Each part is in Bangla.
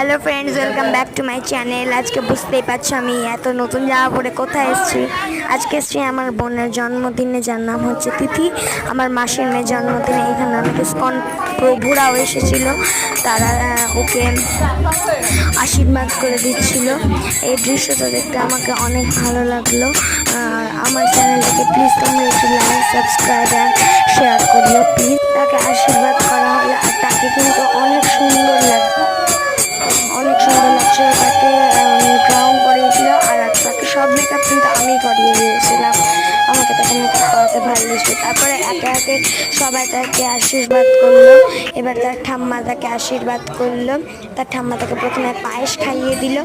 Hello friends, welcome back to my channel. আজকে বুঝতেই পারছো আমি এত নতুন জামা পরে কোথায় এসেছি। আজকে এসেছি আমার বোনের জন্মদিনে, যার নাম হচ্ছে তিথি। আমার মাসির মেয়ের জন্মদিনে এখানে অনেক ইসকন প্রভুরাও এসেছিল, তারা ওকে আশীর্বাদ করে দিচ্ছিল। এই দৃশ্যটা দেখতে আমাকে অনেক ভালো লাগলো। আমার চ্যানেলটাকে প্লিজ তোমরা একটু লাইক, সাবস্ক্রাইব অ্যান্ড শেয়ার করিও প্লিজ। তাকে আশীর্বাদ করা হলো আর তাকে কিন্তু অনেক সুন্দর লাগছে, তাকে ক্রাউন করিয়েছিল আর তাকে সব মেকআপ কিন্তু আমি করিয়ে দিয়েছিলাম। আমাকে তাকে মেকআপ করাতে ভালো লেগেছিল। তারপরে একে একে সবাই তাকে আশীর্বাদ করলো। এবার তার ঠাম্মা তাকে আশীর্বাদ করলো। তার ঠাম্মা তাকে প্রথমে পায়েস খাইয়ে দিল,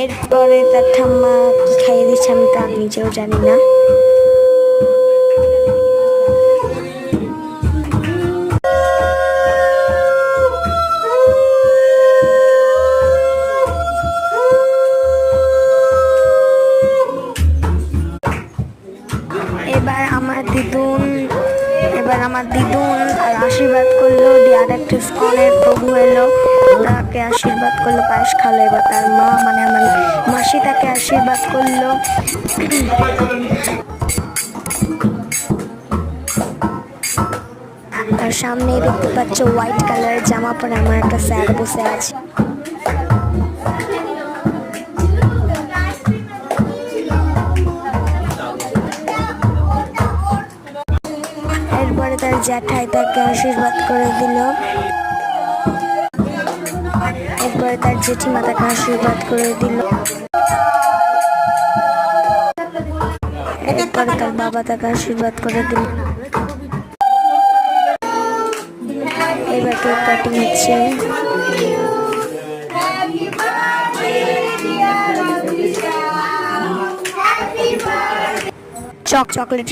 এরপরে তার ঠাম্মা কী খাইয়ে দিচ্ছে আমি তা নিজেও জানি না। এবার আমার দিদুন আর আশীর্বাদ করলো, দিয়ে আর একটা ইসকনের প্রভু এলো, তাকে আশীর্বাদ করলো, পায়েস খালো। এবার তার মা মানে আমার মাসি তাকে আশীর্বাদ করলো। আর সামনেই দেখতে পাচ্ছ হোয়াইট কালারের জামা পরে আমার একটা স্যার বসে আছে। এরপরে তার জ্যাঠাই তাকে আশীর্বাদ করে দিল। এরপরে তার জেঠিমা তাকে আশীর্বাদ করে দিল। এরপরে তার বাবা তাকে আশীর্বাদ করে দিল। এবার কেক কাটিং হচ্ছে। চকলেট